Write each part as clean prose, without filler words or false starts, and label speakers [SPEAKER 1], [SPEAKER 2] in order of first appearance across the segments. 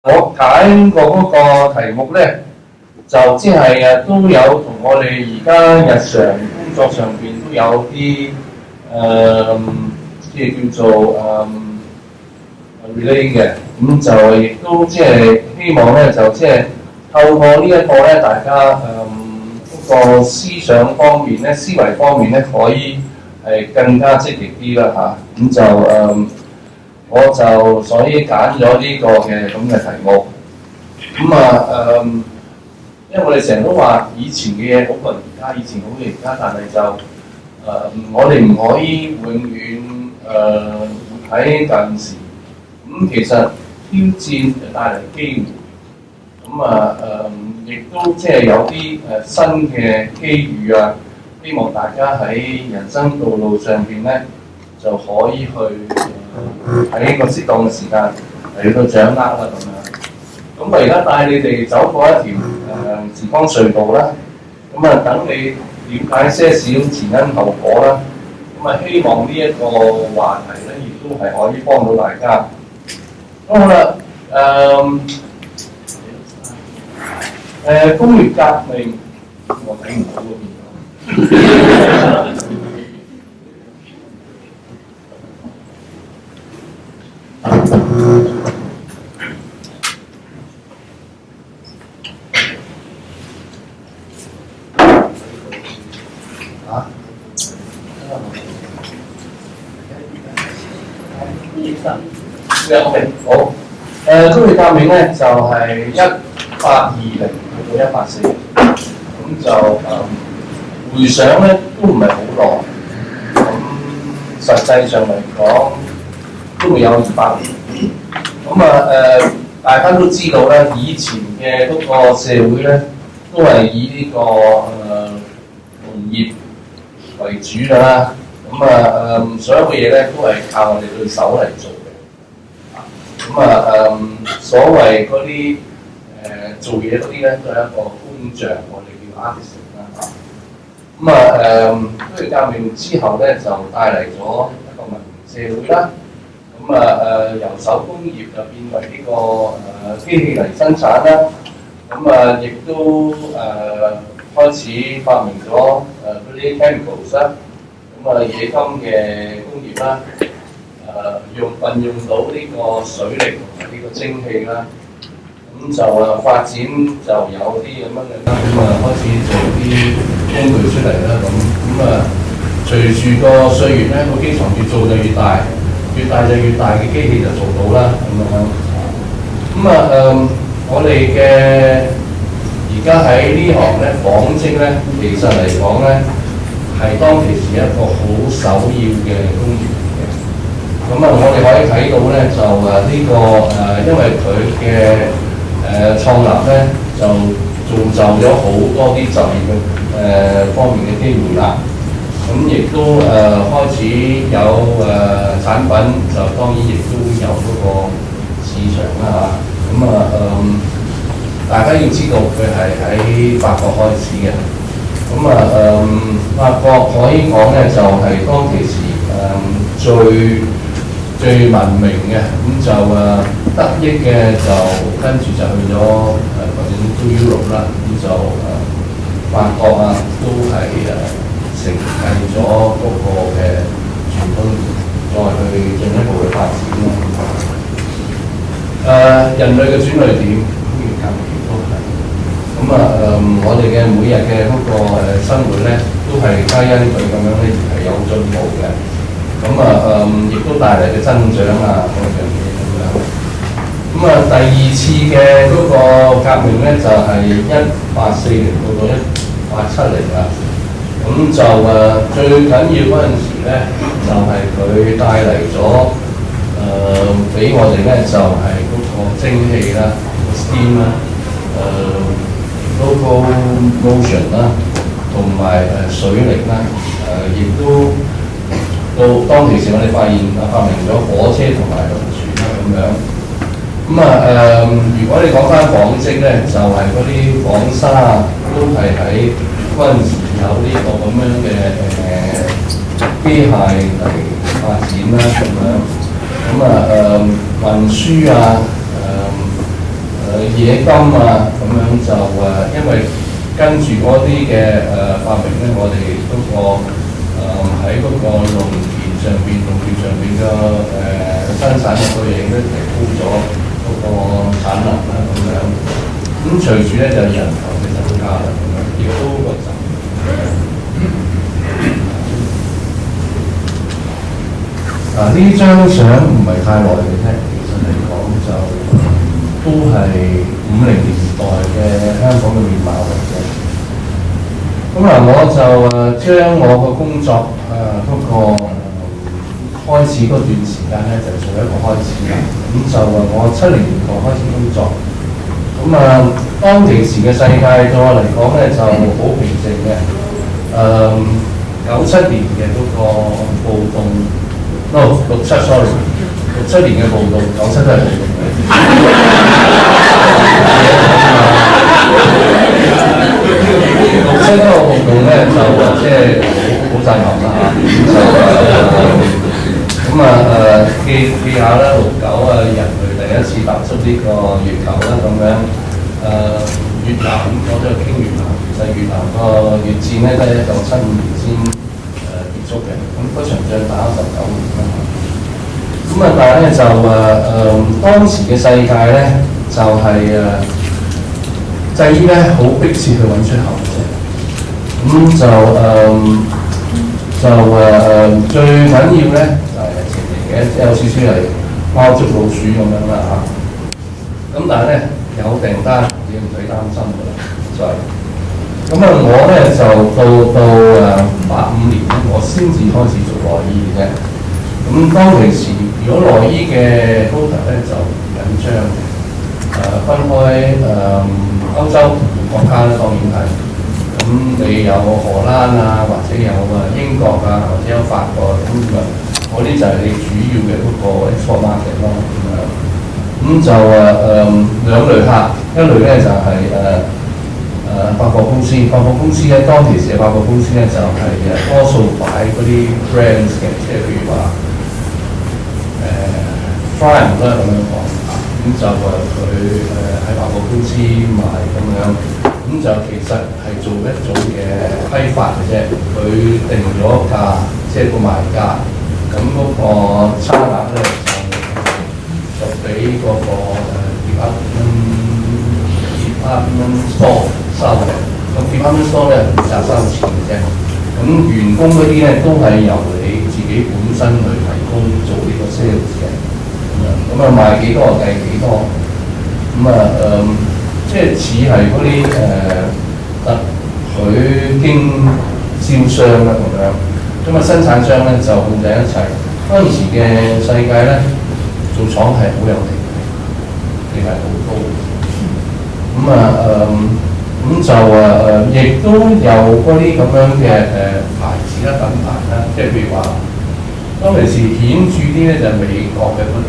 [SPEAKER 1] 我揀過嗰個題目咧，就即係都有同我哋而家日常工作上邊都有啲即係叫做relate 嘅，咁就亦都即係希望咧就即係透過呢一個咧，大家嗰個思想方面咧、思維方面咧，可以係更加積極啲啦嚇，咁就我就所以揀咗呢個嘅咁嘅題目。因為我哋成日都話以前嘅嘢好過而家，以前好過而家，但係就我哋唔可以永遠活喺近時。其實挑戰就帶嚟機會，亦都即係有啲新嘅機遇啊！希望大家喺人生道路上邊咧，就可以去喺個適當嘅時間嚟到掌握啦咁樣。咁我而家帶你哋走過一條時光隧道啦，等你了解些少前因後果啦。希望呢一個話題咧，亦都係可以幫到大家。咁好啦，工業革命我睇唔到嗰邊。好，工業革命咧就係1820到1840，咁就回想咧都唔係好耐，咁實際上嚟講都會有200年。大家都知道咧，以前嘅嗰個社會咧都係以呢個農業為主㗎啦。所有嘅嘢咧都係靠我哋對手嚟做嘅。所謂嗰啲做嘢嗰啲咧，都係一個工匠，我哋叫 artisan 啦。工業革命之後咧，就帶嚟咗一個文明社會啦。由手工業就變為呢個機器嚟生產啦。亦都開始發明咗嗰啲 chemicals 啦。冶金嘅工業啦，運用到呢個水力同埋呢個蒸汽啦，咁就發展就有啲咁樣嘅啦，開始做啲工具出嚟啦，隨住個歲月咧，個機床越做就越大，越大就越大嘅機器就做到啦，我哋嘅而家喺呢行咧，紡織咧，其實嚟講咧，係當其時一個好首要嘅工業嚟嘅。我哋可以睇到咧，就因為佢嘅創立咧，就造就咗好多啲就業嘅方面嘅機會啦。亦都開始有產品，就當然亦都有嗰個市場啦嚇。大家要知道佢係喺法國開始嘅。法國可以講咧，就係當其時最文明嘅，得益嘅就跟住就去咗或者都 Europe 啦，法國都係承繼咗嗰個嘅傳統，再去進一步嘅發展啦。人類嘅轉捩點，工業革命都係。我哋嘅每日嘅嗰個生活咧，都係皆因佢咁樣咧而係有進步嘅。亦都帶嚟嘅增長嗰樣嘢咁樣。第二次嘅嗰個革命咧，就係1840到1870啦。最緊要嗰陣時咧，就係佢帶嚟咗俾我哋咧，就係嗰個蒸汽啦、steam 啦、locomotion 啦，同埋水力啦，亦都到當其時我哋發明咗火車同埋輪船啦咁樣。如果你講翻紡織咧，就係嗰啲紡紗都係喺嗰陣時有呢個咁樣嘅機械嚟發展啦咁樣。運輸冶金啊咁樣就因為跟住嗰啲嘅發明咧，我哋嗰、喺嗰個農田上邊嘅生產嘅對應咧，提高咗嗰個產能啦咁樣。咁隨住咧就人口嘅增加啦咁樣，亦都個呢張相唔係太耐嘅啫，其實嚟講就都係50年代嘅香港嘅面貌嚟嘅。咁我就將我個工作嗰、開始嗰段時間咧，就做一個開始啦。咁就我70年代開始工作。當其時嘅世界對我嚟講咧就好平靜嘅。97年嘅嗰個暴動，67年嘅暴動，97都係暴動嘅。67嗰個暴動咧就即係好震撼啦嚇。記下啦，69人類第一次踏出呢個月球啦咁樣。越南我都有傾越南，其實越南個越戰咧都係1975年先結束嘅。咁嗰場仗打咗19年啦。但係咧就當時嘅世界咧就係制於咧好迫切去揾出口嘅。最緊要咧就係情形嘅，即係有少少係貓捉老鼠咁樣啦嚇。但係咧有訂單，你唔使擔心㗎啦，就係。我咧就到85年咧，我先至開始做內衣嘅啫。當其時，如果內衣嘅 quota 咧就緊張嘅，分開歐洲國家咧當然係。你有荷蘭啊，或者有英國啊，或者有法國嗰啲就係你主要嘅嗰個 export market 咯咁就兩類客，一類咧就係百貨公司，百貨公司咧當其時嘅百貨公司咧就係多數擺嗰啲 brands 嘅，即係譬如話Triumph 啦咁樣講，就佢喺百貨公司賣咁樣。就其實係做一種嘅批發嘅啫，佢定咗價，即係個賣價，嗰個差額咧就俾嗰個department store 收嘅。department store 咧負責收錢嘅啫。員工嗰啲咧都係由你自己本身去提供做呢個 sales 嘅。賣幾多就計幾多。即係似係嗰啲特許經銷商啦咁樣，生產商咧就控制一切。當時嘅世界咧，做廠係好有利嘅，地位好高。亦都有嗰啲咁樣嘅牌子啦、品牌啦，即係譬如話，當其時顯著啲咧就係美國嘅嗰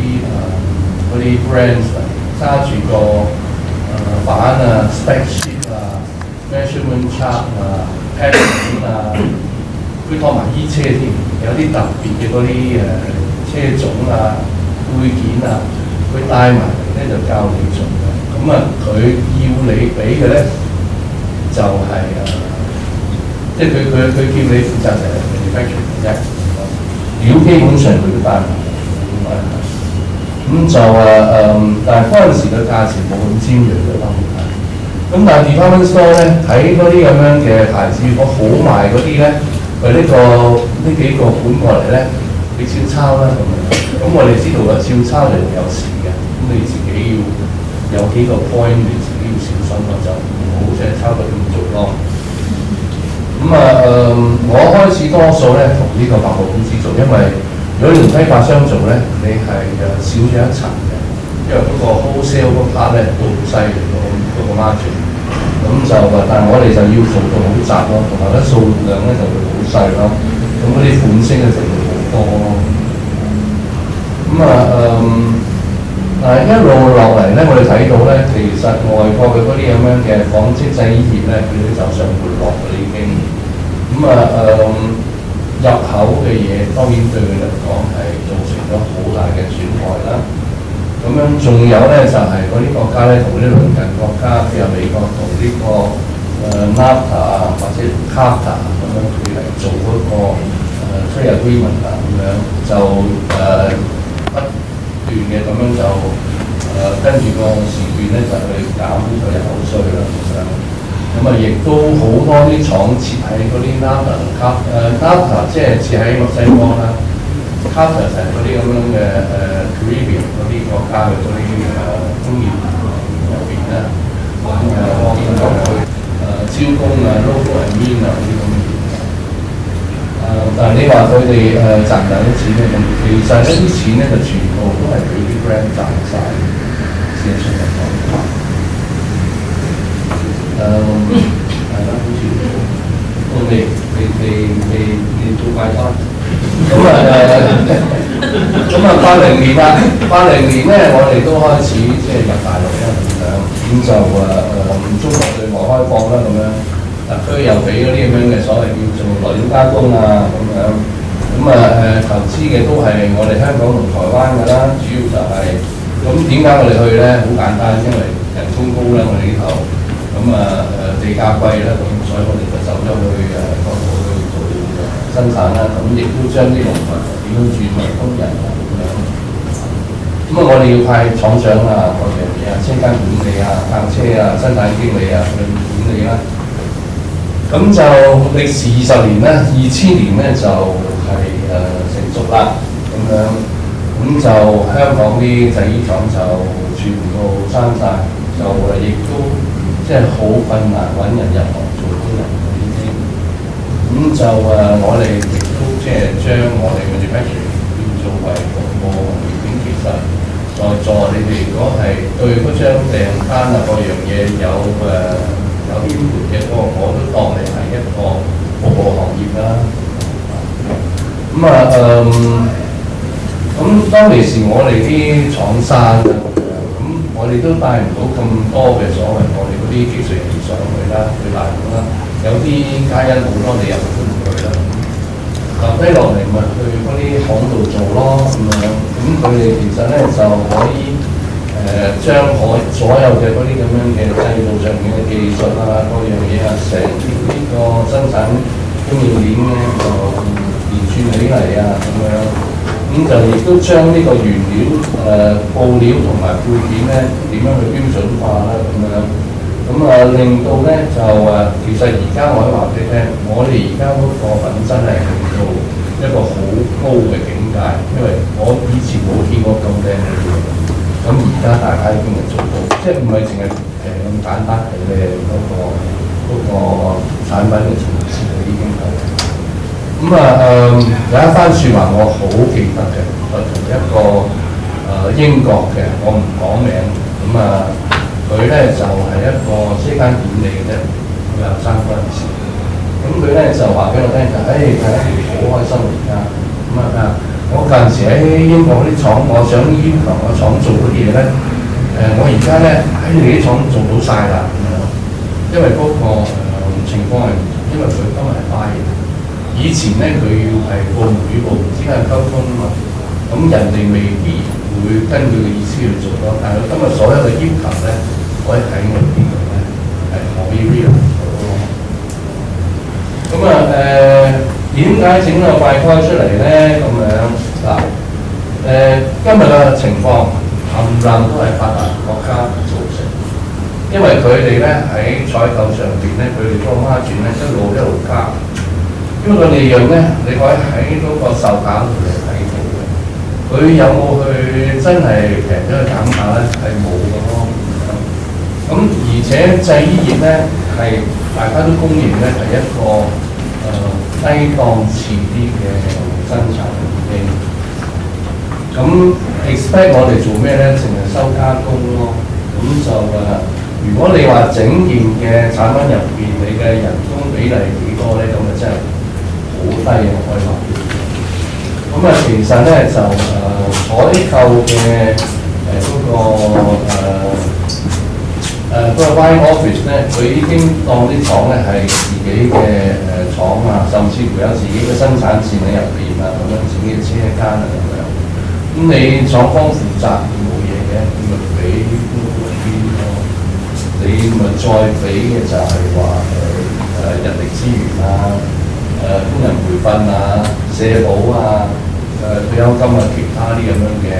[SPEAKER 1] 啲 brands 揸住個板啊、spec sheet 啊、measurement chart 啊、pattern 啊，佢當埋衣車添，有啲特別嘅嗰啲車種啊、配件啊，佢帶埋嚟咧就教你做嘅。佢要你俾嘅咧就係即係佢叫你負責就係 manufacturing 嘅啫，料基本上佢都帶埋嚟。但係嗰陣時嘅價錢冇咁尖鋭嘅當然係。但係 department store 咧睇嗰啲咁樣嘅牌子，如果好賣嗰啲咧，佢呢幾個款過嚟咧，你照抄啦咁樣。我哋知道啦，照抄就會有事嘅。你自己要有幾個 point，你自己要小心咯，就唔好即係抄到咁做咯。我開始多數咧同呢個百貨公司做，因為如果你同批發商做咧，你係少咗一層嘅，因為嗰個 wholesale 嗰 part 咧都好犀利嗰個 margin。但係我哋就要做到好窄咯，同埋咧數量咧就會好細咯。嗰啲款式咧就會好多咯。一路落嚟咧，我哋睇到咧，其實外國嘅嗰啲咁樣嘅紡織製衣業咧，佢哋走上回落嘅已經。入口嘅嘢當然對佢嚟講係造成咗好大嘅損害啦。咁樣仲有咧就係嗰啲國家咧同啲鄰近國家，譬如美國同呢個NAFTA 啊或者 CAFTA 咁樣佢嚟做嗰個trade agreement 啊咁樣，就不斷嘅咁樣就跟住個時段咧就去減呢個入口稅啦咁樣。咁啊，亦都好多啲廠設喺嗰啲 NAFTA 即係設喺墨西哥啦。CAFTA 就係嗰啲咁樣嘅Caribbean 嗰啲國家嘅嗰啲工業入邊啦，招工啊、local and mean 啊嗰啲咁嘅嘢。但係你話佢哋賺唔賺到錢咧？咁其實呢啲錢咧就全部都係俾啲 brand 賺晒，事實上嚟講。係啦，好似我未做快餐。80年啦，80年咧，我哋都開始即係入大陸啦咁樣，咁就中國對外開放啦咁樣，特區又俾嗰啲咁樣嘅所謂叫做來料加工啊咁樣，投資嘅都係我哋香港同台灣㗎啦，主要就係咁點解我哋去咧？好簡單，因為人工高啦，我哋呢頭，地價貴啦，咁所以我哋就走咗去嗰度去做生產啦，咁亦都將啲農民點樣轉為工人啊咁樣。我哋要派廠長啊，各樣嘢啊，車間管理啊、泊車啊、生產經理啊去管理啦。咁就歷時20年啦，2000年咧就係成熟啦咁樣。咁就香港啲製衣廠就全部閂晒，就亦都即係好困難揾人入行做工人已經。咁就我哋亦都即係將我哋嘅 manufacturing 變做為服務業點，其實在座你哋如果係對嗰張訂單啊各樣嘢有啲嘅嗰個，我都當你係一個服務行業啦。咁當其時我哋啲廠閂啦，咁我哋都帶唔到咁多嘅所謂我哋嗰啲技術人員上去啦，去大陸啦。有啲皆因好多理由都唔去啦。留低落嚟咪去嗰啲廠度做咯咁樣。咁佢哋其實咧就可以將所有嘅嗰啲咁樣嘅製造上面嘅技術啊，各樣嘢啊，成呢個生產供應鏈咧就連串起嚟啊咁樣。咁就亦都將呢個原料布料同埋配件咧點樣去標準化啦咁樣。令到咧就其實而家我可以話俾你聽，我哋而家嗰個品質係去到一個好高嘅境界，因為我以前冇見過咁靚嘅嘢，咁而家大家已經係做到，即係唔係淨係咁簡單係咧嗰個產品嘅層次已經係。有一番説話我好記得嘅，我同一個英國嘅，我唔講名，佢咧就係一個車間管理嘅啫，佢後生嗰陣時，咁佢咧就話俾我聽就，睇好開心而家，我嗰陣時喺英國嗰啲廠，我想要求個廠做嗰啲嘢咧，我而家咧喺你啲廠做到晒啦咁樣，因為嗰個情況係，因為佢今日係巴嘢，以前咧佢要係部門與部門之間溝通啊嘛，咁人哋未必會跟佢嘅意思去做咯，但係佢今日所有嘅要求咧。可以喺我哋呢度咧係可以 realize 到咯。點解整個怪胎出嚟咧？咁樣嗱，今日嘅情況冚唪唥都係發達國家造成，因為佢哋咧喺採購上邊咧，佢哋嗰個 margin 咧一路加，因為個利潤咧，你可以喺嗰個售價度嚟睇到嘅。佢有冇去真係平咗去減價咧？係冇嘅咯。而且製衣業咧係大家都公認咧係一個低檔次啲嘅生產已經。expect 我哋做咩咧？淨係收加工咯。如果你話整件嘅產品入邊，你嘅人工比例幾多咧？咁真係好低嘅開發。其實咧就採購嘅嗰個 wine office 咧，佢已經當啲廠咧係自己嘅廠啊，甚至乎有自己嘅生產線喺入邊啊，咁樣自己嘅車間啊咁樣。你廠方負責冇嘢嘅，嘅，咁咪俾邊個？你咪再俾嘅就係話人力資源啊、工人培訓啊、社保啊、退休金啊，其他啲咁樣嘅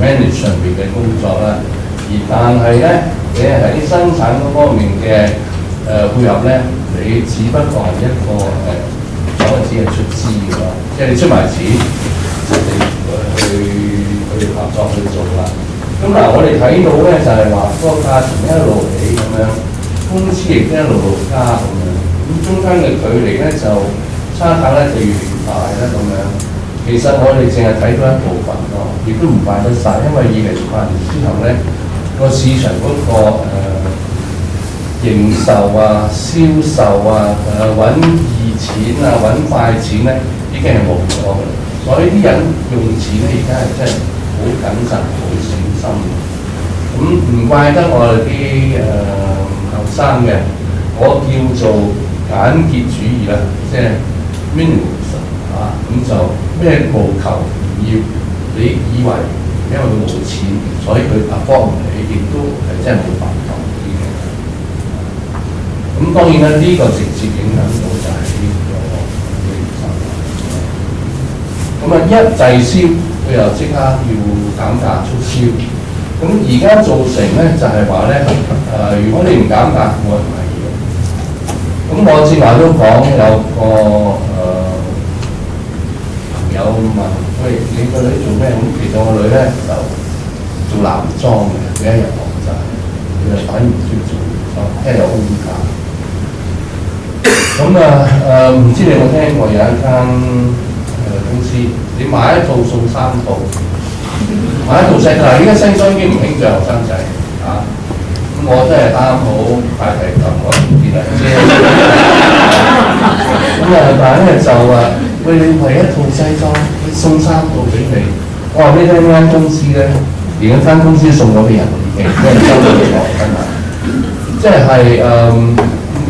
[SPEAKER 1] manage 上邊嘅工作啦。而但係咧，你喺生產嗰方面嘅配合咧，你只不過係一個只係出資嘅咯，即係你出埋錢，你去合作去做啦。咁嗱，我哋睇到咧就係話個價錢一路起咁樣，工資亦都一路加咁樣，咁中間嘅距離咧就差價咧就越嚟越大啦咁樣。其實我哋淨係睇到一部分咯，亦都唔怪得晒，因為2008年之後咧，個市場嗰個營售啊、銷售啊、揾易錢啊、揾快錢咧，已經係冇咗嘅。所以啲人用錢咧，而家係真係好謹慎、好小心。咁唔怪得我哋啲後生嘅，我叫做簡潔主義啦，即係 minimalism 啊，咁就咩務求唔要。你以為因為佢冇錢，所以佢afford唔起，亦都係真係冇辦法啲嘅。咁當然啦，呢個直接影響到就係呢個零售。咁啊，一滯銷，佢又即刻要減價促銷。咁而家造成咧就係話咧，如果你唔減價，冇人買嘢。咁我之前都講有個朋友問：喂，你個女做咩？咁其實我個女咧就做男裝嘅，佢一入行就係佢就反而唔中意做女裝，因為有空間。咁唔知你有冇聽過有一間公司，你買一套送3套。買一套西裝，而家西裝已經唔興着後生仔啊！咁我真係啱好快提及我唔知啦，咁但係咧就喂，你為一套西裝送3套俾你，我話俾你聽，呢間公司咧，而家間公司送咗俾人已經，俾人收咗俾我，真係，即係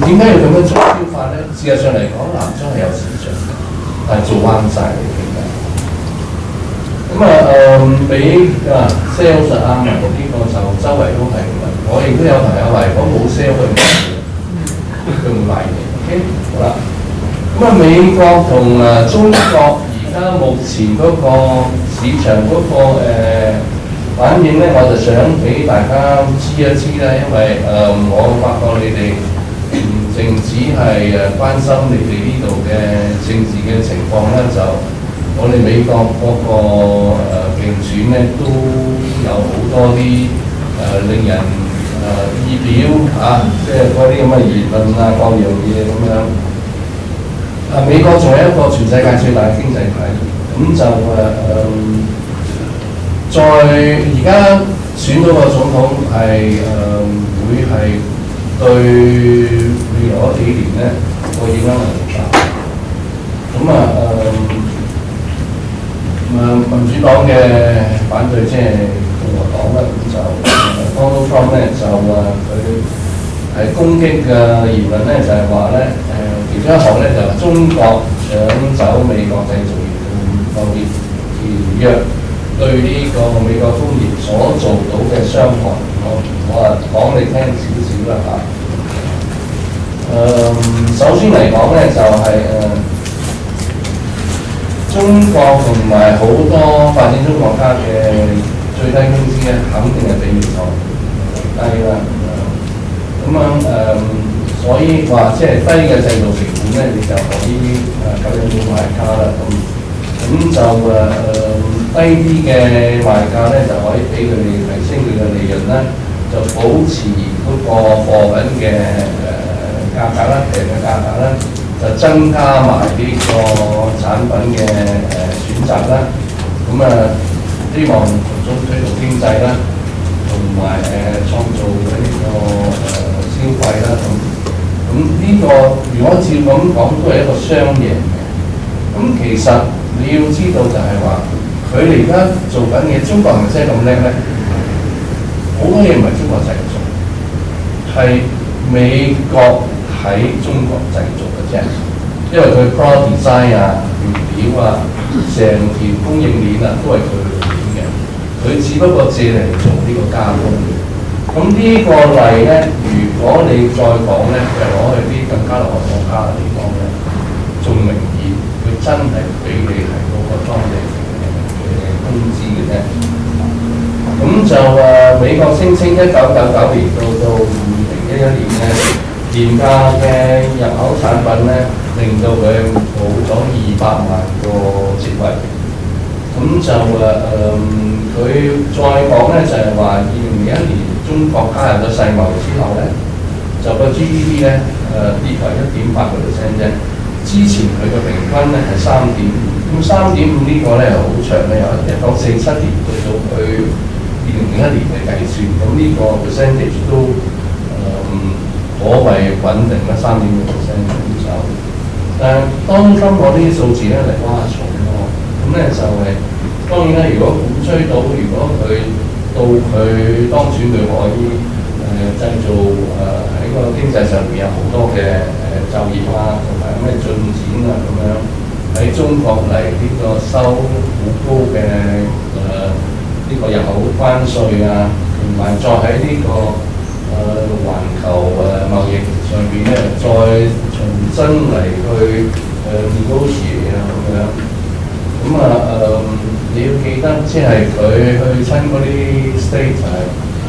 [SPEAKER 1] 點解要咁樣做標法咧？事實上嚟講，男裝係有市場，但係做彎晒嚟嘅。咁俾sales 啊，呢個就周圍都係咁。我亦都有朋友話，如果冇 sale 佢唔買嘅。OK， 好啦。咁美國同中國而家目前嗰個市場嗰個反應咧，我就想俾大家知一知啦。因為我發覺你哋唔淨止係關心你哋呢度嘅政治嘅情況咧，就我哋美國嗰個競選咧，都有好多啲令人意表即係嗰啲咁嘅言論啊，各樣嘢咁樣。美國仲係一個全世界最大嘅經濟體，咁就在而家選到個總統係會係對未來嗰幾年咧個影響係好大。咁民主黨嘅反對即係共和黨啦，咁就Donald Trump咧就佢係攻擊嘅言論咧就係話咧其中一項咧就係中國搶走美國製造業貿易條約對呢個美國工業所做到嘅傷害，我講你聽少少啦嚇。首先嚟講咧就係中國同埋好多發展中國家嘅最低工資咧，肯定係比美國低啦。所以話即係低嘅製造成本咧，你就可以吸引到賣家啦。咁就低啲嘅賣價咧，就可以俾佢哋提升佢嘅利潤啦，就保持嗰個貨品嘅價格啦，平嘅價格啦。就增加埋呢個產品嘅選擇啦，咁希望從中推動經濟啦，同埋創造呢個消費啦咁呢個如果照咁講都係一個雙贏嘅。咁其實你要知道就係話，佢哋而家做緊嘢，中國係咪真係咁叻咧？好多嘢唔係中國製造，係美國喺中國製造嘅啫，因為佢 product design 啊、原料啊、成條供應鏈啊都係佢嚟嘅。佢只不過借嚟做呢個加工嘅。咁呢個例咧，如果你再講咧，就攞去啲更加落後國家嘅地方咧，仲明顯佢真係俾你係嗰個當地嘅工資嘅啫。咁就美國聲稱1999年到2011年咧，廉價嘅入口產品咧，令到佢冇咗200萬個職位。咁就佢再講咧就係話2001年中國加入咗世貿之後咧，就個 GDP 咧跌為1.8%啫。之前佢嘅平均咧係3.5，咁3.5呢個咧好長咧，由1947年到去2001年嘅計算，咁呢個 percentage 都可謂穩定啦，3.5%咁就。當今我呢啲數字咧嚟嘩重咯，咁咧就係、當然啦，如果鼓吹到，如果佢到佢當選，佢可以製造喺個經濟上面有好多嘅就業啊，同埋咩進展啊咁樣，喺中國嚟呢個收好高嘅呢個入口關稅啊，同埋再喺呢個環球貿易上邊咧，再重新嚟去negotiate啊咁樣。你要記得，即係佢去親嗰啲 state 就係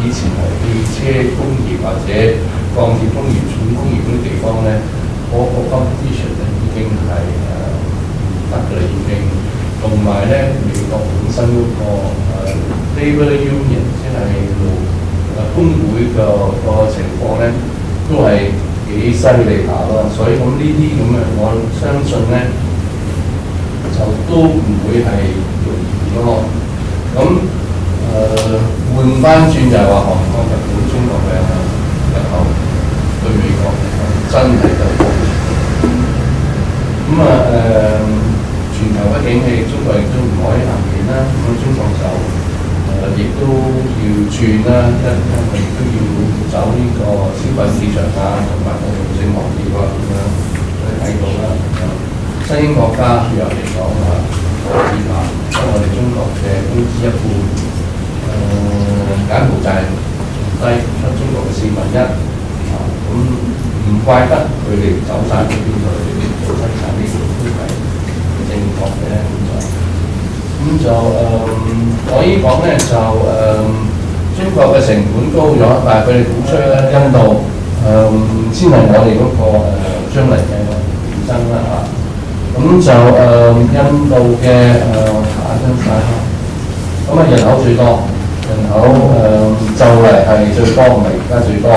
[SPEAKER 1] 以前係汽車工業或者鋼鐵工業、重工業嗰啲地方咧，嗰個 competition 咧已經係唔得㗎啦，已經。同埋咧，美國本身嗰個labor union 即係工會個情況咧，都係幾犀利下咯。所以咁呢啲咁嘅，我相信咧就都唔會係容易咯。咁換翻轉就係話韓國、日本、中國嘅入口對美國真係有幫助。全球不景氣，中國亦都唔可以幸免啦。咁中國就亦都要轉啦，因為都要走呢個消費市場啊，同埋服務性行業啊咁樣，可以睇到啦。新興國家又嚟講越南，因為我哋中國嘅工資一半，柬埔寨低，出中國嘅1/4，咁唔怪得佢哋走晒去邊度做生產呢個都係正確嘅咁就可以講咧就中國嘅成本高咗，但係佢哋鼓吹咧印度先係我哋嗰個將嚟嘅競爭啦嚇。咁就印度嘅下一張曬，咁人口最多，人口就嚟係最多，唔係而家最多。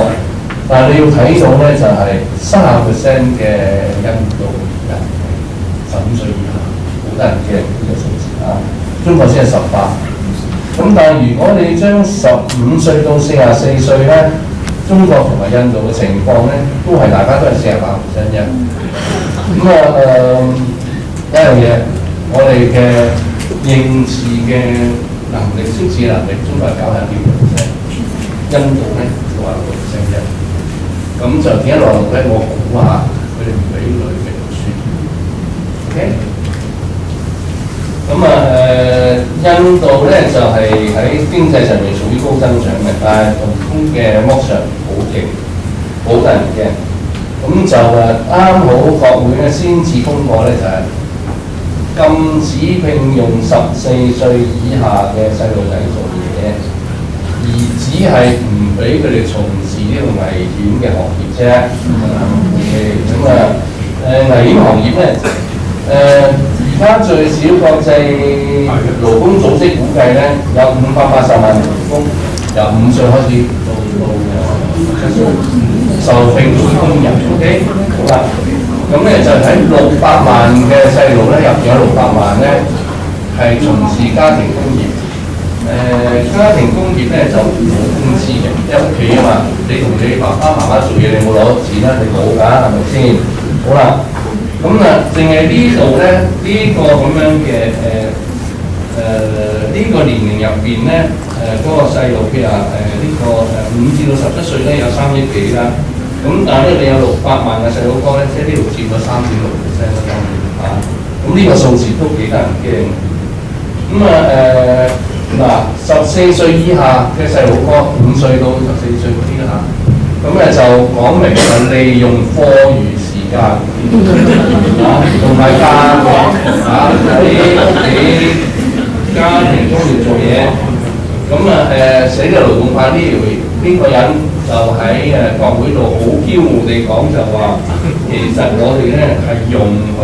[SPEAKER 1] 但係你要睇到咧，就係30%嘅印度人係15歲以下，好得人驚呢個數字啊！中國先係18。咁但係如果你將15歲到44歲咧，中國同埋印度嘅情況咧，都係大家都係48%啫。咁一樣嘢，我哋嘅認字嘅能力、識字能力，中國係91.6%，印度咧66%啫。咁就點解落後咧？我估下，佢哋唔俾女嘅讀書。OK。印度咧就係喺經濟上面屬於高增長嘅，但係勞工嘅剝削好勁，好得人驚。咁就啱好國會咧先至通過咧，就係禁止聘用14歲以下嘅細路仔做嘢，而只係唔俾佢哋從事呢個危險嘅行業啫。危險行業咧，而家最少國際勞工組織估計咧，有580萬名勞工由5歲開始到受聘工人 ，OK， 好啦，咁咧就喺600萬嘅細路咧，入邊有600萬咧係從事家庭工業。家庭工業咧就冇工資嘅，因為屋企啊嘛，你同你爸爸媽媽做嘢，你冇攞錢啦，你冇㗎，係咪先？好啦，咁淨係呢度咧，呢個咁樣嘅呢個年齡入邊咧，嗰個細路譬如話呢個5至到17歲咧有3億幾啦，咁但係咧你有600萬嘅細路哥咧，即係呢度佔咗3.6%啦，當然嚇，咁呢個數字都幾得人驚。咁15 14歲以下嘅細路哥，5歲到14歲嗰啲啦嚇，咁咧就講明係利用課餘時間同埋假期喺屋企家庭中要做嘢，咁寫嘅勞動法呢個人就喺國會度好驕傲地講就話，其實我哋咧係容許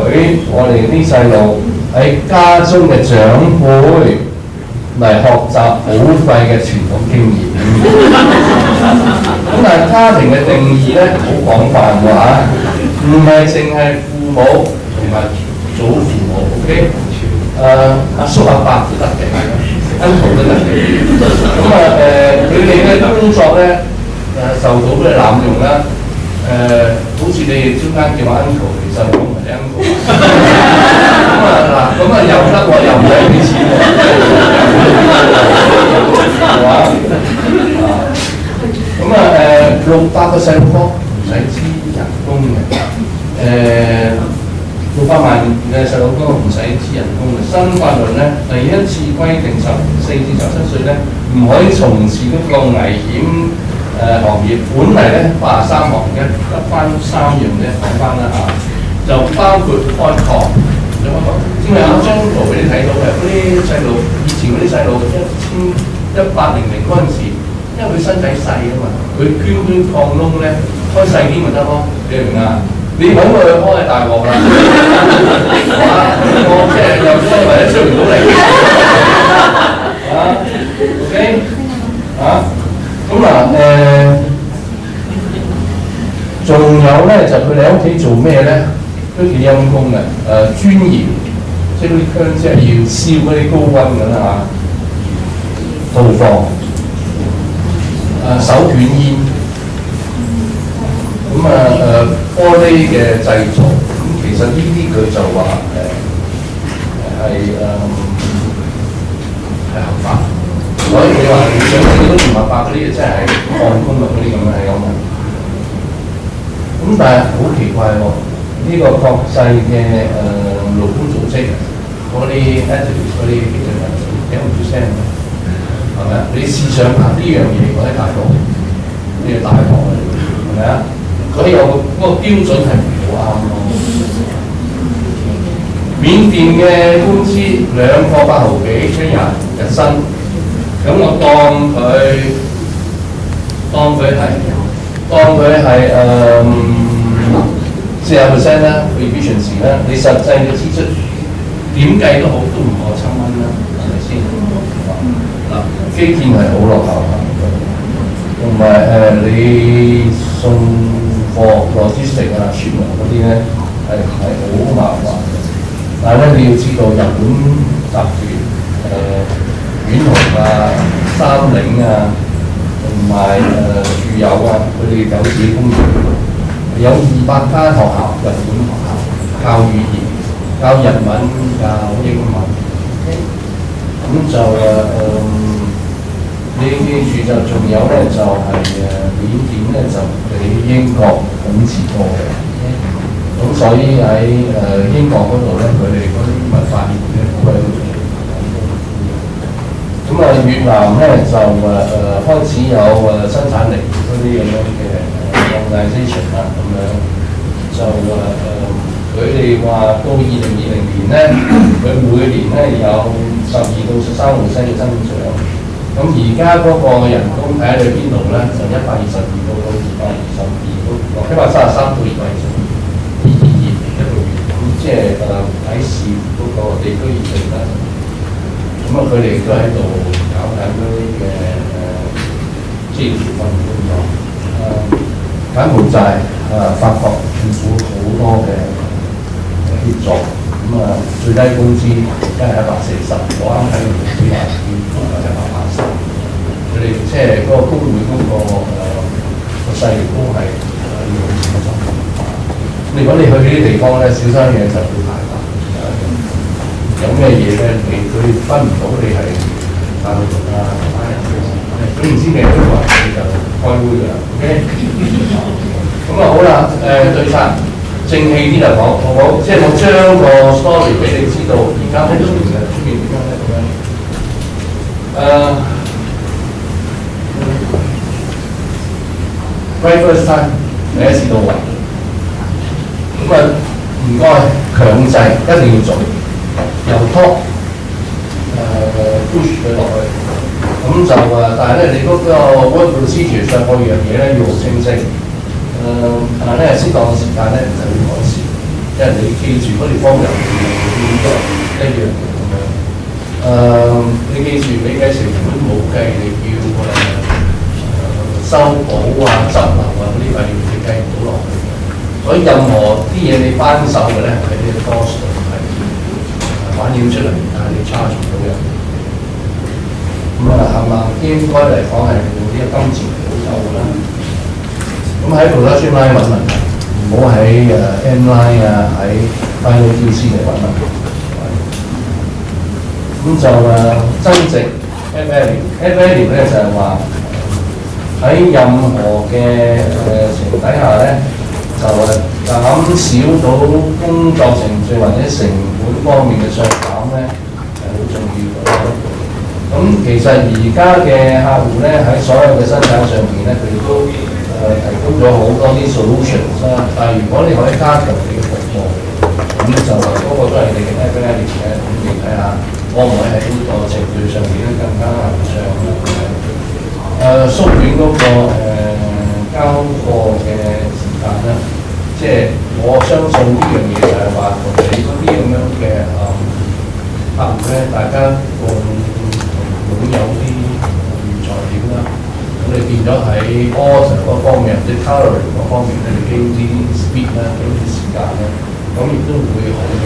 [SPEAKER 1] 我哋啲細路喺家中嘅長輩嚟學習保費嘅傳統經驗。咁但係家庭嘅定義咧好廣泛嘅嚇，唔係淨係父母同埋祖父母 ，OK？ 阿叔阿伯都得嘅，uncle 都得嘅。咁佢哋嘅工作咧受到嘅濫用啦。好似你哋中間叫我 uncle， 其實我唔係 uncle。咁又得喎，又唔使俾錢喎，係嘛？600個細路哥唔使支人工嘅，600萬嘅細路哥唔使支人工嘅。新法律咧第一次規定14至17歲咧唔可以從事嗰個危險行業，本嚟咧83行嘅，得翻3樣啫，講翻啦嚇，就包括開礦。因為有張圖俾你睇到嘅，嗰啲細路以前嗰啲細路1800嗰陣時，因為佢身體細啊嘛，佢捐礦窿咧開細啲咪得咯，你明唔明啊？你揾佢去開大鑊啦，我即係又開或者出唔到嚟，OK 咁仲有咧就佢哋喺屋企做咩咧？都幾陰功嘅，鑽窯，即係嗰啲香，即係要燒嗰啲高溫㗎啦嚇，屠房，手捲煙，玻璃嘅製造，咁其實呢啲佢就話係合法，所以你話你想見到唔合法嗰啲嘢，真係礦工啊嗰啲咁嘅係咁嘅。咁但係好奇怪喎。呢個國際嘅勞工組織嗰啲 activist 嗰啲記者人聽唔出聲，係咪啊？你試想下呢樣嘢，我喺大陸，呢個大學嚟，係咪啊？所以我嗰個標準係唔好啱咯。緬甸嘅工資2個8毫幾一日薪，咁我當佢係40% 啦 ，efficiency 啦，你實際嘅支出點計都好，都唔過7蚊啦，係咪先？基建係好落後同埋你送貨 logistic 啊、shipment嗰啲咧係好麻煩嘅。但係咧你要知道，日本集團遠雄啊、三菱啊，同埋住友啊，佢哋有自己工業。有200間學校，日本學校教語言、教日文、教英文。咁就你記住就仲有咧，就係緬甸咧就比英國統治多嘅。咁所以喺英國嗰度咧，佢哋嗰啲文化業咧好鬼好重。咁越南咧就開始有生產力嗰啲咁樣嘅。organisation 啦咁樣就佢哋話到2020年咧，佢每年咧有12到13%嘅增長。咁而家嗰個人工睇下你邊度咧，就122到222到133到222一個月。咁即係喺市嗰個地區業績啦。咁佢哋都喺度搞緊嗰啲嘅資源培訓工作。柬埔寨法國政府好多嘅協助，最低工資而家係140，我啱睇完資料見180，佢哋即係嗰個工會嗰個勢力都係要好重。如果你去呢啲地方咧，小生嘢就會大把，有咩嘢咧，佢分唔到你係大陸人啊、台灣人嘅，總唔知你係中國人你就開會㗎啦 ，OK？ 咁好啦，對晒正氣啲嚟講，好唔好？即係我將個 story 俾你知道，而家喺出面點樣咧咁樣。right first time 第一次到位，咁啊唔該強制一定要做，由拖push 佢落去，咁就但係咧你嗰個 work procedure 上嗰樣嘢咧要好清晰，但係咧適當嘅時間咧就要改善，因為你記住嗰條方入邊一樣咁樣，你記住你計成本冇計，你要修補啊、執漏啊嗰啲費用你計唔到落去嘅，所以任何啲嘢你翻手嘅咧喺呢個 cost 度係反映出嚟，但係你 charge 唔到人。咁係嘛？應該嚟講係用呢個金錢嚟補救啦。咁喺 production line 揾問題，唔好喺end line 啊，喺 final QC 嚟揾問題。咁就增值 add value，add value 咧就係話喺任何嘅情況底下咧，就減少到工作程序或者成本方面嘅削減咧，係好重要嘅。咁其實而家嘅客戶咧喺所有嘅生產上面咧，佢哋都提供咗好多啲 solutions 啦。但係如果你可以加強你嘅服務，咁就嗰個都係你嘅 add value 嘅。咁你睇下可唔可以喺呢個程序上面咧更加流暢縮短嗰個交貨嘅時間啦。即係我相信呢樣嘢就係話同你嗰啲咁樣嘅客戶咧，大家擁有啲原材料啦，咁你變咗喺 order 嗰方面，即係 coloring 嗰方面咧，你經啲 speed 啦，經啲時間咧，咁亦都會好嘅。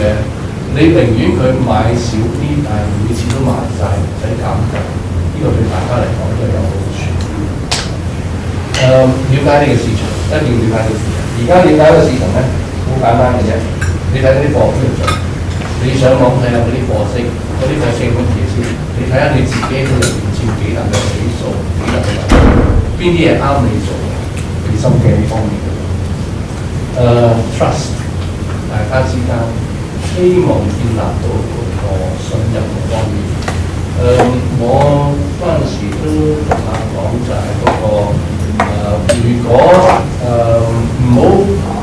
[SPEAKER 1] 你寧願佢買少啲，但係每次都賣晒，唔使減價，呢個對大家嚟講都有好處。了解呢個市場，一定要了解呢個市場。而家了解個市場咧，好簡單嘅啫。你睇嗰啲貨邊度做？你上網睇下嗰啲貨色，嗰啲貨色乜嘢先？你睇下你自己嗰入邊佔幾大嘅比數，幾大嘅邊啲係啱你做嘅，你心機呢方面嘅。trust 大家之間希望建立到嗰個信任嘅方面。我嗰陣時都同客講就係嗰個如果唔好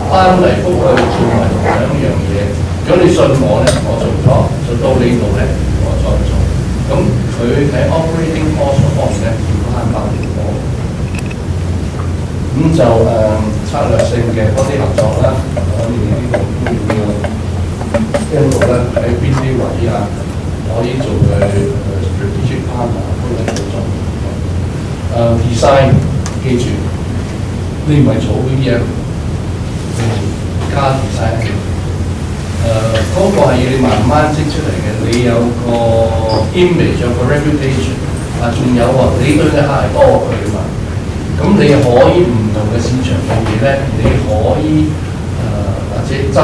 [SPEAKER 1] 翻嚟覆去做埋同樣一樣嘢。如果你信我咧，我做咗，做到呢度咧，我再做。咁佢喺 operating cost 方面咧，要慳翻好多。咁就策略性嘅嗰啲合作啦，我哋呢度都要跟到咧喺邊啲位啊，可以做嘅strategic partner 都係好重要。design 記住，你唔係做 VM， 你加 design。嗰個係要你慢慢積出嚟嘅，你有個 image， 有個 reputation， 仲有你對嘅客係多過佢啊嘛。咁你可以唔同嘅市場嘅嘢咧，你可以或者執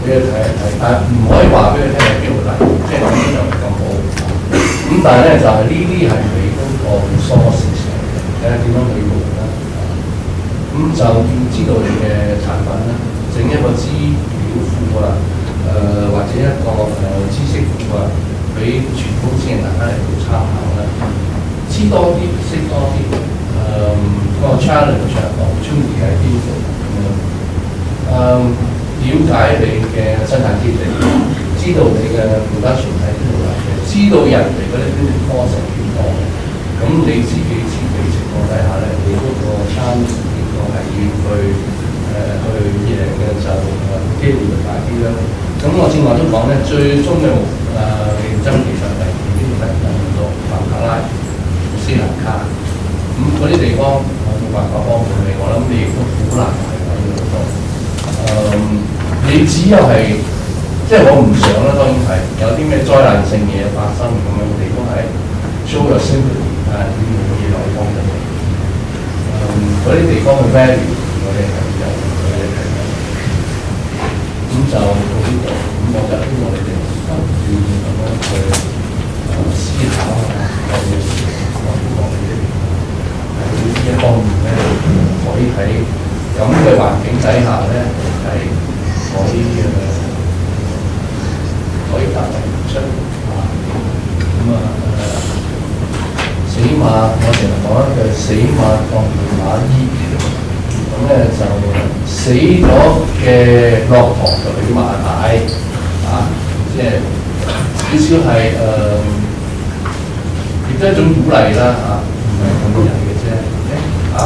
[SPEAKER 1] 俾佢睇一睇，但係唔可以話俾佢聽係邊度嚟，即係咁就唔係咁好。咁但係咧就係呢啲係你嗰個 source 嚟嘅，睇下點樣去用啦。咁就要知道你嘅產品啦，整一個資料庫啊。或者一個知識庫啊，俾全公司嘅大家嚟到參考啦。知多啲，識多啲，嗰個 challenge opportunity喺邊度咁樣？了解你嘅生產基地，知道你嘅 production 喺邊度嚟嘅，知道人哋嗰啲 cost 係幾多嘅。咁你自己設備情況底下咧，你嗰個 challenge 應該係要去贏嘅就機會就大啲啦。咁我正話都講咧，最終嘅競爭其實係邊度咧？印度、孟加拉、斯里蘭卡，咁嗰啲地方我冇辦法幫到你，我諗你亦都好難係揾到多。你只有係即係我唔想啦，當然係有啲咩災難性嘢發生咁樣，你都係 show your sympathy， 但係你冇嘢可以幫到你。嗰啲地方嘅 value， 我哋係有，我哋係有。咁就到呢度，咁我就希望你哋不斷咁樣去思考下，我希望你哋喺呢一方面咧，可以喺咁嘅環境底下咧，係可以達到出咁死馬我成日講一句，死馬當活馬醫，咁咧死咗嘅駱駝就俾馬大啊，即係少少係亦都係一種鼓勵啦嚇，唔係咁人嘅啫啊，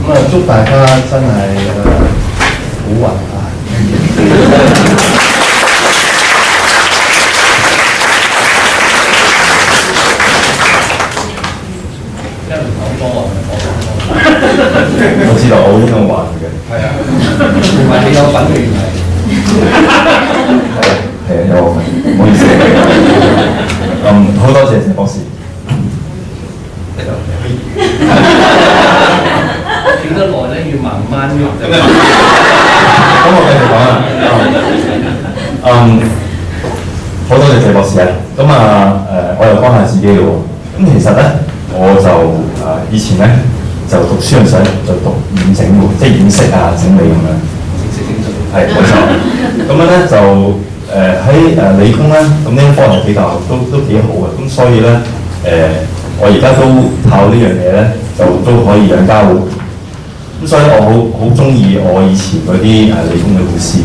[SPEAKER 1] 咁啊祝大家真係好運啊！
[SPEAKER 2] 我知道我應該還嘅。
[SPEAKER 1] 係啊，同埋你有份嘅原來。
[SPEAKER 2] 係啊，有我份，唔好意思。好多謝謝博士。
[SPEAKER 1] 傾得耐咧，要慢慢喐。
[SPEAKER 2] 咁我繼續講啦。好多謝謝博士啊。咁我又講下自己咯喎。咁其實咧，我就以前咧。就讀書嗰陣就讀染整喎，即係染色啊、整理咁樣。係冇錯。咁樣咧就喺理工咧，咁呢一科係比較都幾好嘅。咁所以咧我而家都靠呢樣嘢咧，就都可以養家糊。咁所以我好中意我以前嗰啲理工嘅老師。